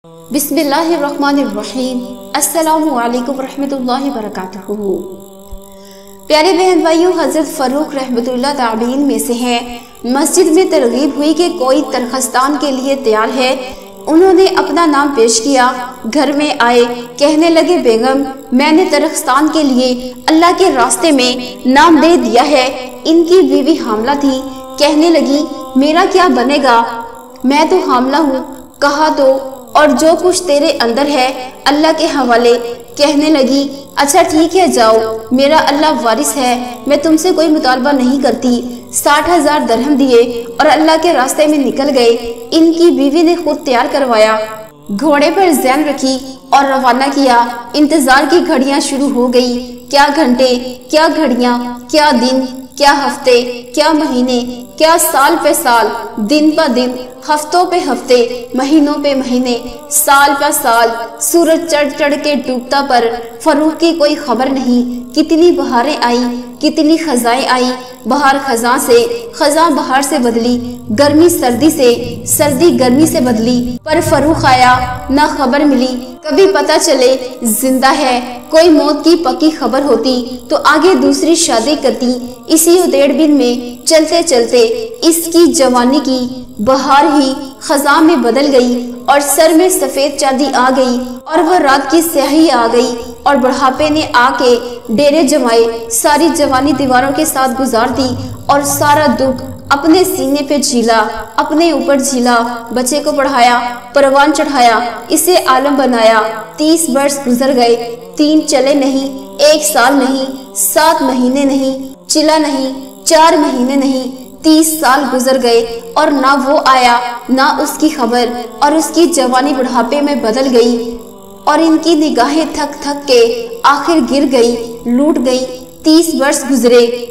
बिस्मिल्लाहिर्रहमानिर्रहीम। अस्सलामु अलैकुम रहमतुल्लाहि वबरकातुहू। प्यारे बहन भाइयों, हजरत फरूक रहमतुल्लाह ताबीन में से हैं। मस्जिद में तरगीब हुई कि कोई तरखस्तान के लिए तैयार है। उन्होंने अपना नाम पेश किया। घर में आए, कहने लगे, बेगम मैंने तरखस्तान के लिए अल्लाह के रास्ते में नाम दे दिया है। इनकी बीवी हामला थी। कहने लगी, मेरा क्या बनेगा, मैं तो हामला हूँ। कहा तो और जो कुछ तेरे अंदर है अल्लाह के हवाले। कहने लगी, अच्छा ठीक है, जाओ, मेरा अल्लाह वारिस है, मैं तुमसे कोई मुतालबा नहीं करती। 60,000 दरहम दिए और अल्लाह के रास्ते में निकल गए। इनकी बीवी ने खुद तैयार करवाया, घोड़े पर ज़ैन रखी और रवाना किया। इंतजार की घड़ियां शुरू हो गई। क्या घंटे, क्या घड़ियां, क्या दिन, क्या हफ्ते, क्या महीने, क्या साल पे साल, दिन पर दिन, हफ्तों पे हफ्ते, महीनों पे महीने, साल पर साल। सूरज चढ़ चढ़ के डूबता पर फरूक की कोई खबर नहीं। कितनी बहारें आई, कितनी खजाएं आई। बहार खजा से, खजा बहार से बदली, गर्मी सर्दी से, सर्दी गर्मी से बदली। पर फरूक आया, ना खबर मिली। कभी पता चले जिंदा है, कोई मौत की पक्की खबर होती तो आगे दूसरी शादी करती। इसी उधेड़ बिन में चलते चलते इसकी जवानी की बहार ही खजा में बदल गई और सर में सफेद चांदी आ गई और वह रात की स्याही आ गई और बुढ़ापे ने आके डेरे जमाए। सारी जवानी दीवारों के साथ गुजार दी और सारा दुख अपने सीने पे झीला, अपने ऊपर झीला। बच्चे को पढ़ाया, परवान चढ़ाया, इसे आलम बनाया। 30 वर्ष गुजर गए। 3 चले नहीं, 1 साल नहीं, 7 महीने नहीं, चिला नहीं, 4 महीने नहीं, 30 साल गुजर गए और ना वो आया, ना उसकी खबर। और उसकी जवानी बुढ़ापे में बदल गई और इनकी निगाहें थक थक के आखिर गिर गई, लूट गई। 30 वर्ष गुजरे।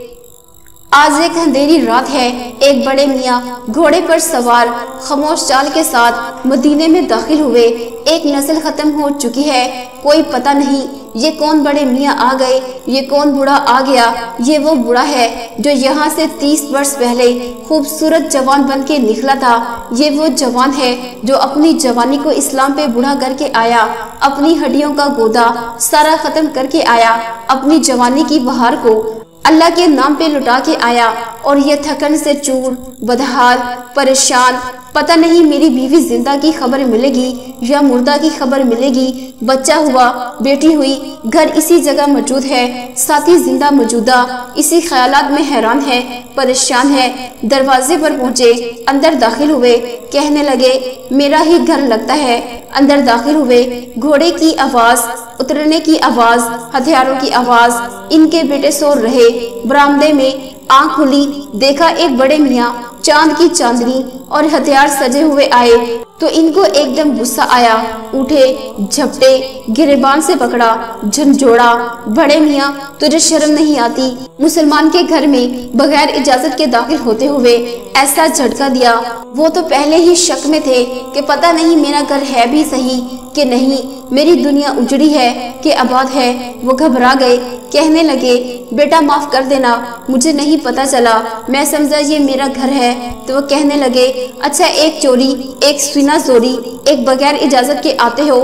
आज एक अंधेरी रात है। एक बड़े मियाँ घोड़े पर सवार खामोश चाल के साथ मदीने में दाखिल हुए। एक नस्ल खत्म हो चुकी है, कोई पता नहीं ये कौन बड़े मियाँ आ गए, ये कौन बूढ़ा आ गया। ये वो बूढ़ा है जो यहाँ से 30 वर्ष पहले खूबसूरत जवान बन के निकला था। ये वो जवान है जो अपनी जवानी को इस्लाम पे बूढ़ा करके आया, अपनी हड्डियों का गोदा सारा खत्म करके आया, अपनी जवानी की बहार को अल्लाह के नाम पे लुटा के आया। और ये थकन से चूर, बदहाल, परेशान। पता नहीं मेरी बीवी जिंदा की खबर मिलेगी या मुर्दा की खबर मिलेगी। बच्चा हुआ, बेटी हुई, घर इसी जगह मौजूद है, साथी जिंदा मौजूदा। इसी ख्यालात में हैरान है, परेशान है। दरवाजे पर पहुंचे, अंदर दाखिल हुए। कहने लगे, मेरा ही घर लगता है। अंदर दाखिल हुए। घोड़े की आवाज, उतरने की आवाज, हथियारों की आवाज। इनके बेटे सो रहे। बरामदे में आंख खुली, देखा एक बड़े मियाँ चांद की चांदनी और हथियार सजे हुए आए तो इनको एकदम गुस्सा आया। उठे, झपटे, गिरेबान से पकड़ा, झंझोड़ा। बड़े मियाँ, तुझे शर्म नहीं आती? मुसलमान के घर में बगैर इजाजत के दाखिल होते हुए ऐसा झटका दिया। वो तो पहले ही शक में थे कि पता नहीं मेरा घर है भी सही कि नहीं, मेरी दुनिया उजड़ी है कि आबाद है। वो घबरा गए। कहने लगे, बेटा माफ कर देना, मुझे नहीं पता चला, मैं समझा ये मेरा घर है। तो वो कहने लगे, अच्छा एक चोरी, एक सीना चोरी, एक बगैर इजाजत के आते हो,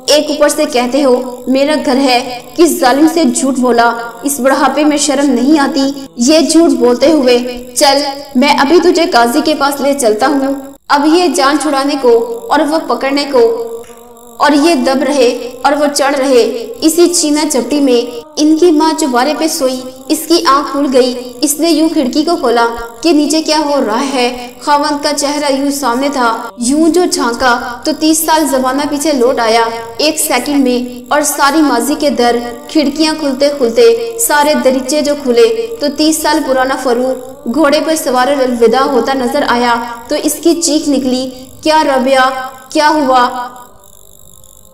एक ऊपर से कहते हो मेरा घर है। किस जालिम से झूठ बोला, इस बुढ़ापे में शर्म नहीं आती ये झूठ बोलते हुए? चल, मैं अभी तुझे काजी के पास ले चलता हूँ। अब ये जान छुड़ाने को और वो पकड़ने को, और ये दब रहे और वो चढ़ रहे। इसी चीना चपटी में इनकी माँ चुबारे पे सोई। इसकी आंख खुल गई। इसने यूं खिड़की को खोला कि नीचे क्या हो रहा है। खावंद का चेहरा यूं सामने था। यूं जो झांका तो 30 साल जमाना पीछे लौट आया एक सेकंड में। और सारी माजी के दर, खिड़कियां खुलते खुलते सारे दरीचे जो खुले तो 30 साल पुराना फरूक घोड़े पर सवार अलविदा होता नजर आया। तो इसकी चीख निकली, क्या रबिया, क्या हुआ?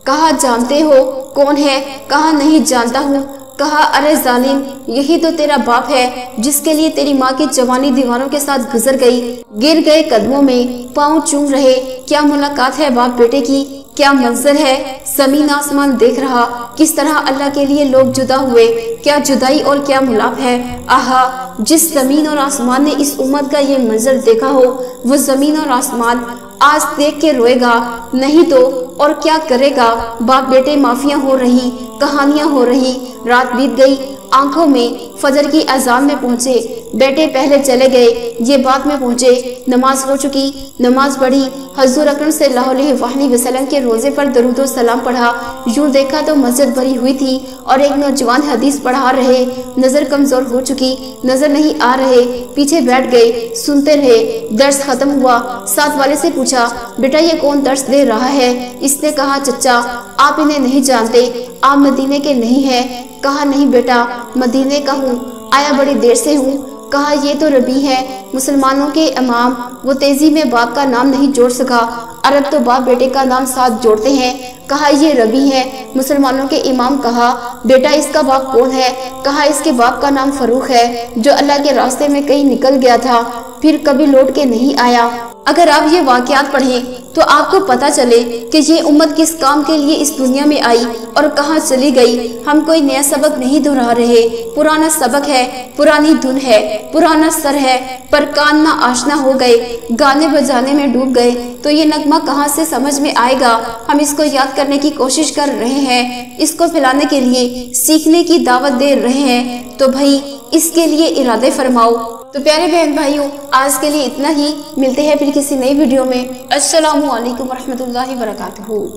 कहा, जानते हो कौन है? कहा, नहीं जानता हूँ। कहा, अरे जालिम, यही तो तेरा बाप है जिसके लिए तेरी माँ की जवानी दीवारों के साथ गुजर गई। गिर गए कदमों में, पाँव चूम रहे। क्या मुलाकात है बाप बेटे की, क्या मंजर है। जमीन आसमान देख रहा, किस तरह अल्लाह के लिए लोग जुदा हुए। क्या जुदाई और क्या मुलाप है। आहा, जिस जमीन और आसमान ने इस उम्मत का ये मंजर देखा हो, वो जमीन और आसमान आज देख के रोएगा, नहीं तो और क्या करेगा। बाप बेटे माफिया हो रही, कहानियां हो रही। रात बीत गई, आंखों में फजर की अजान में पहुंचे। बेटे पहले चले गए, ये बात में पहुंचे। नमाज हो चुकी, नमाज पढ़ी, हजूर अकरम सल्लल्लाहु अलैहि वसल्लम के रोजे पर दरूद और सलाम पढ़ा। यूं देखा तो मस्जिद भरी हुई थी और एक नौजवान हदीस पढ़ा रहे। नजर कमजोर हो चुकी, नजर नहीं आ रहे, पीछे बैठ गए, सुनते रहे। दर्स खत्म हुआ, साथ वाले से पूछा, बेटा ये कौन दर्स दे रहा है? इसने कहा, चचा आप इन्हें नहीं जानते, आप मदीने के नहीं हैं। कहा, नहीं बेटा मदीने का हूँ, आया बड़ी देर से हूँ। कहा, ये तो रबी है, मुसलमानों के इमाम। वो तेजी में बाप का नाम नहीं जोड़ सका, अरब तो बाप बेटे का नाम साथ जोड़ते हैं। कहा, ये रबी है, मुसलमानों के इमाम। कहा, बेटा इसका बाप कौन है? कहा, इसके बाप का नाम फरूख है, जो अल्लाह के रास्ते में कहीं निकल गया था, फिर कभी लौट के नहीं आया। अगर आप ये वाकयात पढ़ें तो आपको पता चले कि ये उम्मत किस काम के लिए इस दुनिया में आई और कहाँ चली गई। हम कोई नया सबक नहीं दोहरा रहे, पुराना सबक है, पुरानी धुन है, पुराना सर है, पर कान ना आशना हो गए, गाने बजाने में डूब गए तो ये नगमा कहाँ से समझ में आएगा। हम इसको याद करने की कोशिश कर रहे हैं, इसको फैलाने के लिए सीखने की दावत दे रहे हैं, तो भाई इसके लिए इरादे फरमाओ। तो प्यारे बहन भाइयों, आज के लिए इतना ही। मिलते हैं फिर किसी नई वीडियो में। अस्सलामु अलैकुम वरहमतुल्लाहि वबरकातुहू।